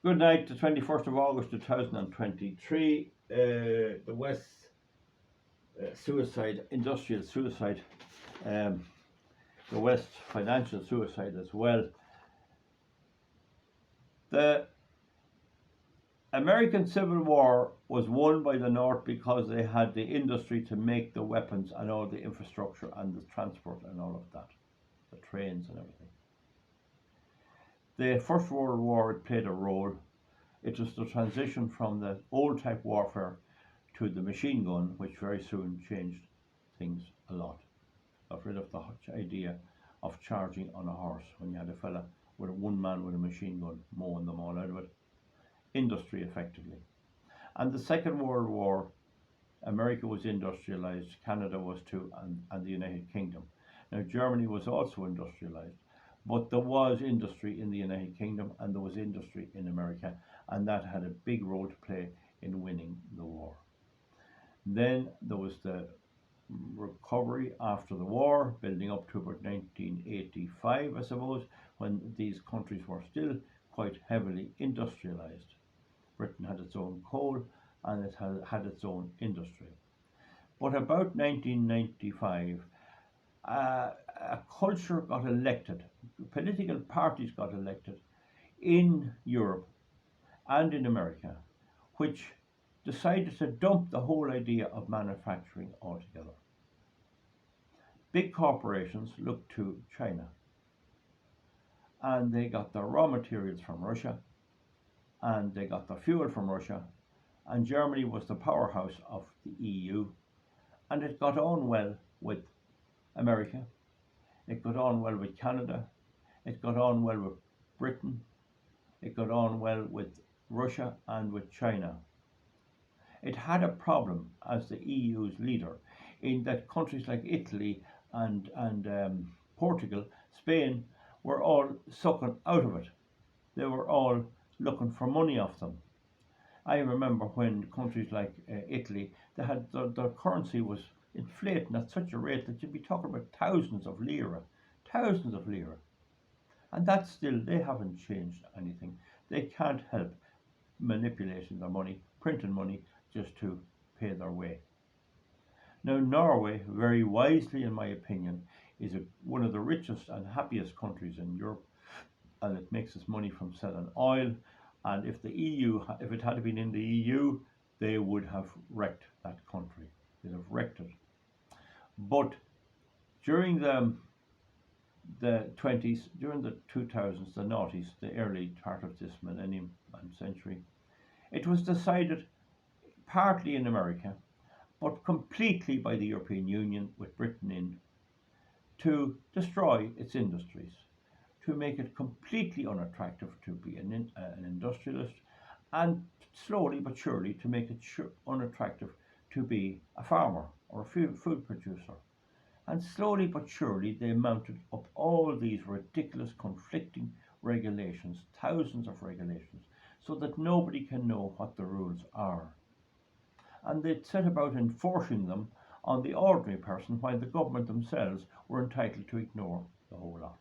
Good night, the 21st of August 2023. The West suicide, industrial suicide, um, the West financial suicide as well. The American Civil War was won by the North because they had the industry to make the weapons and all the infrastructure and the transport and all of that, the trains and everything. The First World War, it played a role. It was the transition from the old type warfare to the machine gun, which very soon changed things a lot. Got rid of the idea of charging on a horse when you had a fella with one man with a machine gun mowing them all out of it. Industry, effectively. And the Second World War, America was industrialized, Canada was too, and the United Kingdom. Now, Germany was also industrialized, but there was industry in the United Kingdom and there was industry in America, and that had a big role to play in winning the war. Then there was the recovery after the war, building up to about 1985, I suppose, when these countries were still quite heavily industrialized. Britain had its own coal and it had its own industry. But about 1995, a culture got elected, political parties got elected in Europe and in America, which decided to dump the whole idea of manufacturing altogether. Big corporations looked to China and they got their raw materials from Russia and they got their fuel from Russia, and Germany was the powerhouse of the EU, and it got on well with America, it got on well with Canada, it got on well with Britain, it got on well with Russia and with China. It had a problem as the EU's leader in that countries like Italy and Portugal, Spain, were all sucking out of it. They were all looking for money off them. I remember when countries like Italy, they had their currency was inflating at such a rate that you'd be talking about thousands of lira, and that's still, they haven't changed anything. They can't help manipulating their money, printing money just to pay their way. Now, Norway, very wisely in my opinion, is one of the richest and happiest countries in Europe, and it makes its money from selling oil. And if the EU, if it had been in the EU, they would have wrecked that country. They'd have wrecked it. But during the 20s, during the 2000s, the noughties, the early part of this millennium and century, it was decided partly in America, but completely by the European Union, with Britain in, to destroy its industries, to make it completely unattractive to be an industrialist, and slowly but surely to make it unattractive to be a farmer or a food producer. And slowly but surely they mounted up all these ridiculous conflicting regulations, thousands of regulations, so that nobody can know what the rules are. And they set about enforcing them on the ordinary person, while the government themselves were entitled to ignore the whole lot.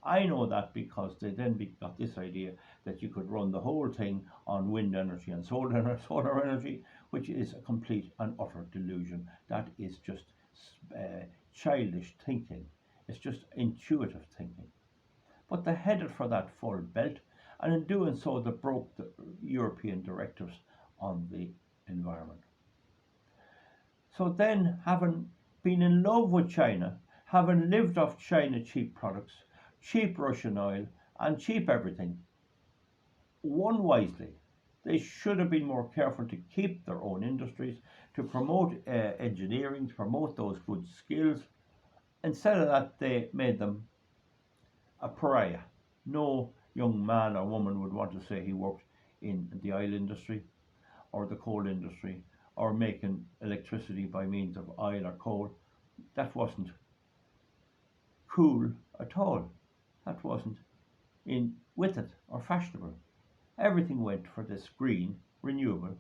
I know that because they then got this idea that you could run the whole thing on wind energy and solar energy, which is a complete and utter delusion. That is just childish thinking. It's just intuitive thinking. But they headed for that full belt, and in doing so, they broke the European directives on the environment. So then, having been in love with China, having lived off China cheap products, cheap Russian oil, and cheap everything, one wisely, they should have been more careful to keep their own industries, to promote engineering, to promote those good skills. Instead of that, they made them a pariah. No young man or woman would want to say he worked in the oil industry or the coal industry or making electricity by means of oil or coal. That wasn't cool at all. That wasn't in with it or fashionable. Everything went for this green, renewable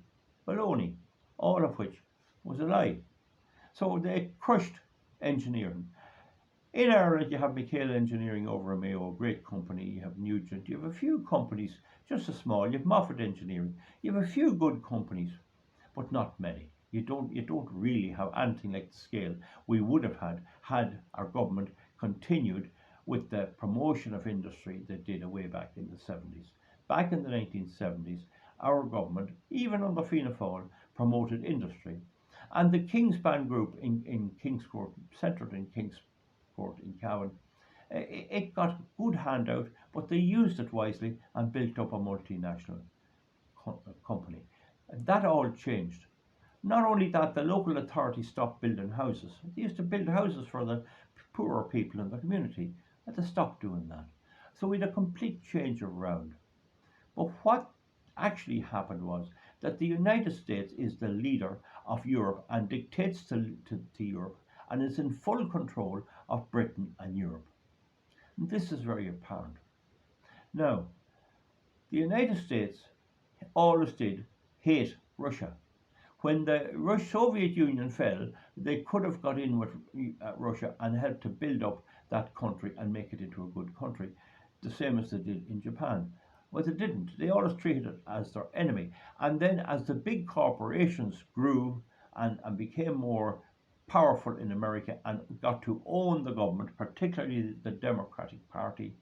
baloney, all of which was a lie. So they crushed engineering. In Ireland, you have Michaela Engineering over in Mayo, a great company. You have Nugent. You have a few companies, just a small. You have Moffat Engineering. You have a few good companies, but not many. You don't really have anything like the scale we would have had our government continued with the promotion of industry they did way back in the 70s. Back in the 1970s, our government, even under Fianna Fáil, promoted industry. And the Kingspan Group in Kingscourt, centred in Kingscourt in Cowan, it got a good handout, but they used it wisely and built up a multinational company. That all changed. Not only that, the local authorities stopped building houses. They used to build houses for the poorer people in the community, and they stopped doing that. So we had a complete change around. But what actually happened was that the United States is the leader of Europe and dictates to Europe and is in full control of Britain and Europe. And this is very apparent. Now, the United States always did hate Russia. When the Soviet Union fell, they could have got in with Russia and helped to build up that country and make it into a good country, the same as they did in Japan. But they didn't. They always treated it as their enemy. And then, as the big corporations grew and became more powerful in America and got to own the government, particularly the Democratic Party,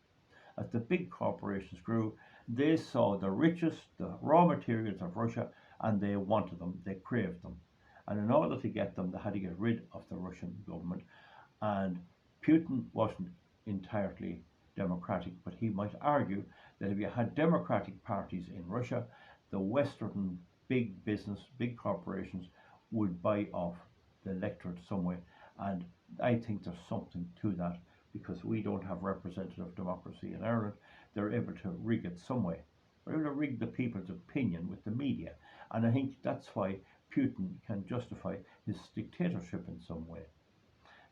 as the big corporations grew, they saw the riches, the raw materials of Russia, and they wanted them, they craved them. And in order to get them, they had to get rid of the Russian government. And Putin wasn't entirely democratic, but he might argue that if you had democratic parties in Russia, the Western big business, big corporations would buy off the electorate some way. And I think there's something to that because we don't have representative democracy in Ireland. They're able to rig it some way. They're able to rig the people's opinion with the media. And I think that's why Putin can justify his dictatorship in some way.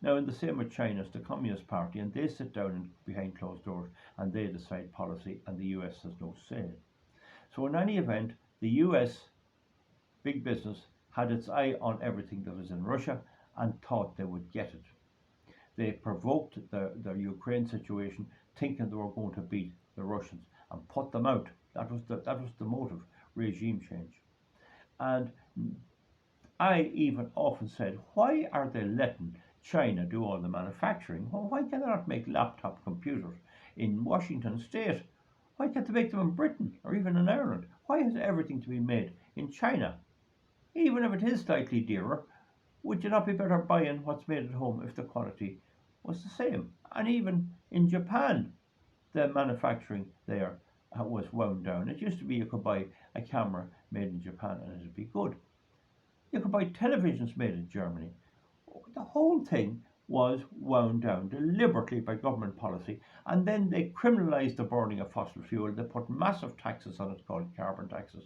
Now, in the same with China, it's the Communist Party, and they sit down behind closed doors and they decide policy, and the US has no say. So, in any event, the US big business had its eye on everything that was in Russia and thought they would get it. They provoked the Ukraine situation, thinking they were going to beat the Russians and put them out. That was the motive, regime change. And I even often said, why are they letting China do all the manufacturing? Well, why can they not make laptop computers in Washington State? Why can't they make them in Britain or even in Ireland? Why has everything to be made in China? Even if it is slightly dearer, would you not be better buying what's made at home if the quality was the same? And even in Japan, the manufacturing there was wound down. It used to be you could buy a camera made in Japan and it'd be good. You could buy televisions made in Germany. The whole thing was wound down deliberately by government policy, and then they criminalised the burning of fossil fuel. They put massive taxes on it called carbon taxes,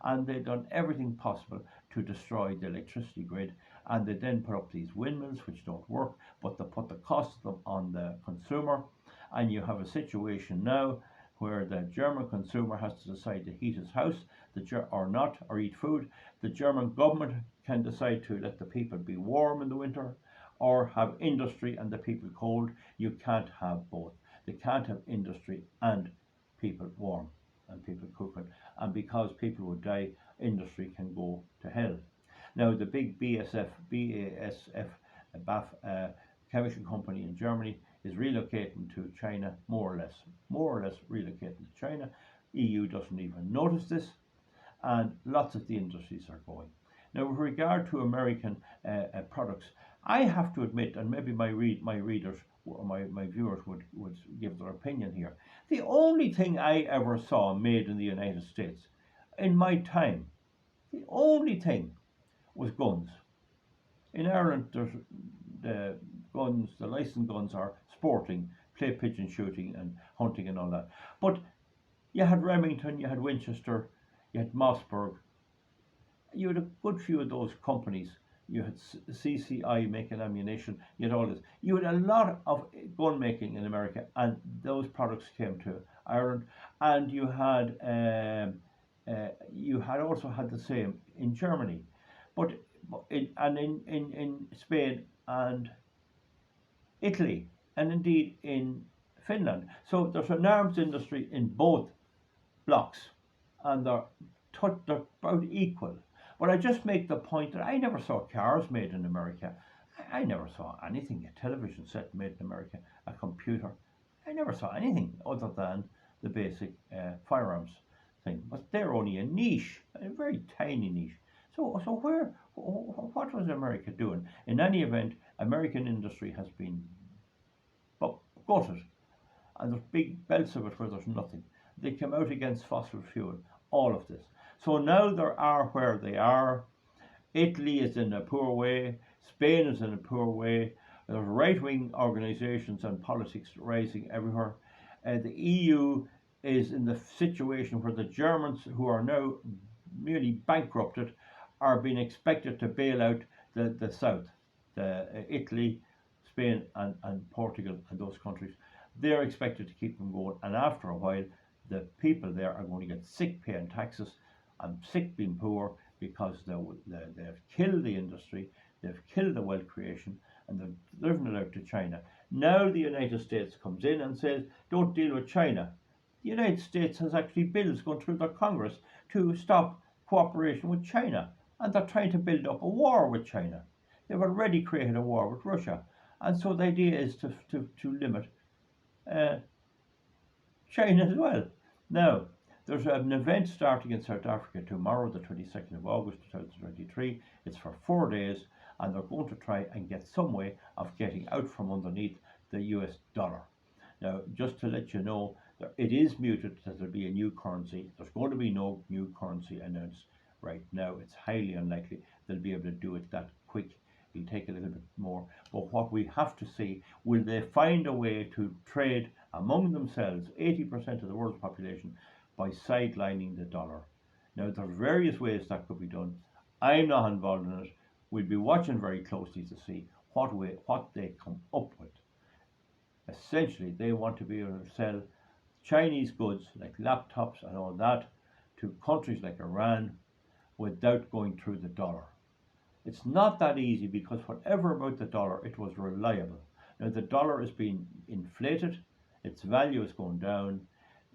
and they've done everything possible to destroy the electricity grid. And they then put up these windmills which don't work, but they put the cost of them on the consumer. And you have a situation now where the German consumer has to decide to heat his house or not, or eat food. The German government can decide to let the people be warm in the winter or have industry and the people cold. You can't have both. They can't have industry and people warm and people cooking. And because people would die, industry can go to hell. Now, the big BASF chemical company in Germany is relocating to China, more or less relocating to China. EU doesn't even notice this, and lots of the industries are going. Now, with regard to American products, I have to admit, and maybe my readers or my viewers would give their opinion here. The only thing I ever saw made in the United States in my time, the only thing was guns. In Ireland, there's the guns, the licensed guns are sporting, play pigeon shooting and hunting and all that. But you had Remington, you had Winchester, you had Mossberg. You had a good few of those companies. You had CCI making ammunition. You had all this. You had a lot of gun making in America, and those products came to Ireland. And you had also had the same in Germany, but in Spain and Italy. and indeed in Finland. So there's an arms industry in both blocks, and they're about equal. But I just make the point that I never saw cars made in America. I never saw anything, a television set made in America, a computer. I never saw anything other than the basic firearms thing. But they're only a niche, a very tiny niche. So what was America doing? In any event, American industry has been gutted, and there's big belts of it where there's nothing. They came out against fossil fuel, all of this. So now they are where they are. Italy is in a poor way. Spain is in a poor way. There's right-wing organisations and politics rising everywhere. The EU is in the situation where the Germans, who are now nearly bankrupted, are being expected to bail out the South, Italy, Spain, and Portugal, and those countries. They're expected to keep them going, and after a while, the people there are going to get sick paying taxes and sick being poor because they've killed the industry, they've killed the wealth creation, and they've driven it out to China. Now the United States comes in and says, don't deal with China. The United States has actually bills going through their Congress to stop cooperation with China, and they're trying to build up a war with China. They've already created a war with Russia, and so the idea is to limit uh, China as well. Now, there's an event starting in South Africa tomorrow, the 22nd of August 2023. It's for 4 days, and they're going to try and get some way of getting out from underneath the US dollar. Now, just to let you know, it is muted that there'll be a new currency. There's going to be no new currency announced right now. It's highly unlikely they'll be able to do it that quick. It'll take a little bit more. But what we have to see, will they find a way to trade among themselves, 80% of the world's population, by sidelining the dollar? Now, there's various ways that could be done. I'm not involved in it. We'll be watching very closely to see what they come up with. Essentially, they want to be able to sell Chinese goods like laptops and all that to countries like Iran without going through the dollar. It's not that easy because whatever about the dollar, it was reliable. Now the dollar is being inflated, its value is going down,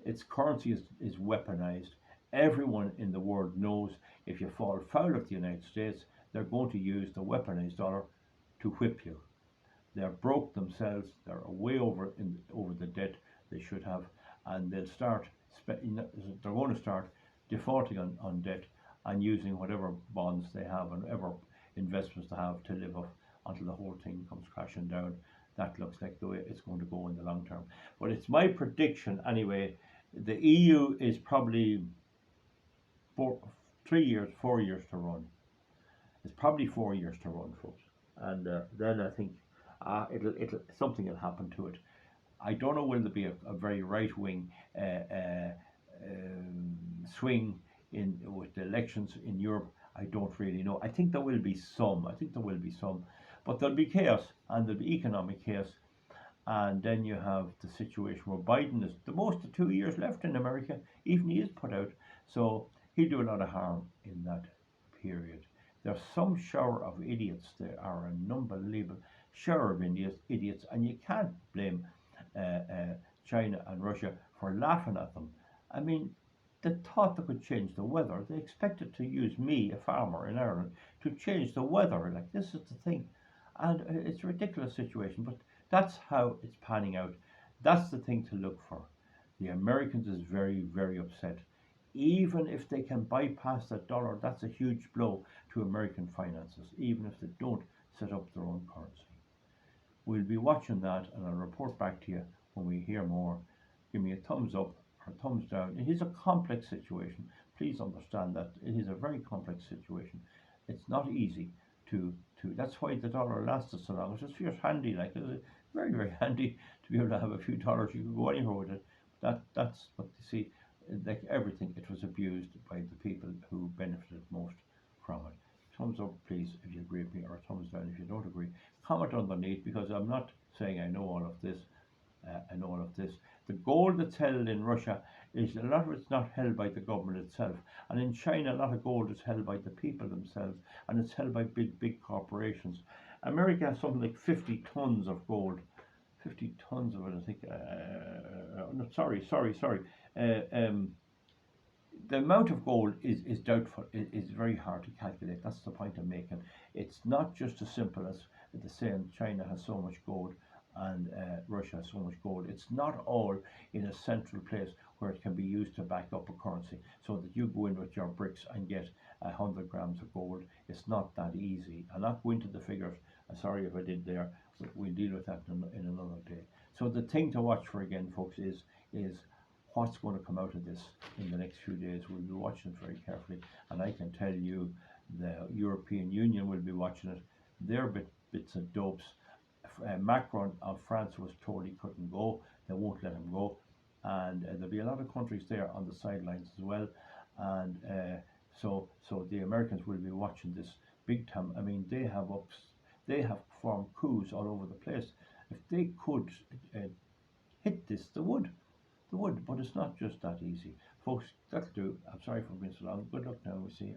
its currency is weaponized. Everyone in the world knows if you fall foul of the United States, they're going to use the weaponized dollar to whip you. They're broke themselves, they're way over the debt they should have, and they're going to start defaulting on debt and using whatever bonds they have and whatever investments they have to live off until the whole thing comes crashing down. That looks like the way it's going to go in the long term. But it's my prediction anyway. The EU is probably 4 years to run. It's probably 4 years to run, folks. And then I think something will happen to it. I don't know whether there'll be a very right-wing swing with the elections in Europe. I don't really know. I think there will be some. But there'll be chaos, and there'll be economic chaos. And then you have the situation where Biden is the most of 2 years left in America, even he is put out. So he'll do a lot of harm in that period. There's some shower of idiots. There are an unbelievable shower of idiots, and you can't blame China and Russia for laughing at them. I mean, they thought they could change the weather. They expected to use me, a farmer in Ireland, to change the weather. Like, this is the thing. And it's a ridiculous situation, but that's how it's panning out. That's the thing to look for. The Americans is very, very upset. Even if they can bypass that dollar, that's a huge blow to American finances, even if they don't set up their own currency. We'll be watching that, and I'll report back to you when we hear more. Give me a thumbs up or thumbs down. It is a complex situation. Please understand that it is a very complex situation. It's not easy to that's why the dollar lasted so long. It's just feels handy, like it's very, very handy to be able to have a few dollars. You can go anywhere with it. That's what you see. Like everything, it was abused by the people who benefited most from it. Thumbs up, please, if you agree with me, or thumbs down if you don't agree. Comment underneath, because I'm not saying I know all of this. The gold that's held in Russia is a lot of it's not held by the government itself, and in China a lot of gold is held by the people themselves, and it's held by big corporations. America has something like 50 tons of gold, 50 tons of it, I think. No, sorry. Uh, um, the amount of gold is doubtful, is very hard to calculate. That's the point I'm making. It's not just as simple as the saying China has so much gold and Russia has so much gold. It's not all in a central place where it can be used to back up a currency so that you go in with your bricks and get 100 grams of gold. It's not that easy. I'll not go into the figures. I'm sorry if I did there. We'll deal with that in another day. So the thing to watch for again, folks, is what's going to come out of this in the next few days. We'll be watching it very carefully, and I can tell you the European Union will be watching it. Their bits and dopes. Macron of France was told he couldn't go. They won't let him go, and there'll be a lot of countries there on the sidelines as well. And so the Americans will be watching this big time. I mean, they have formed coups all over the place. If they could hit this, they would, but it's not just that easy. Folks, that'll do. I'm sorry for being so long. Good luck now. We'll see you.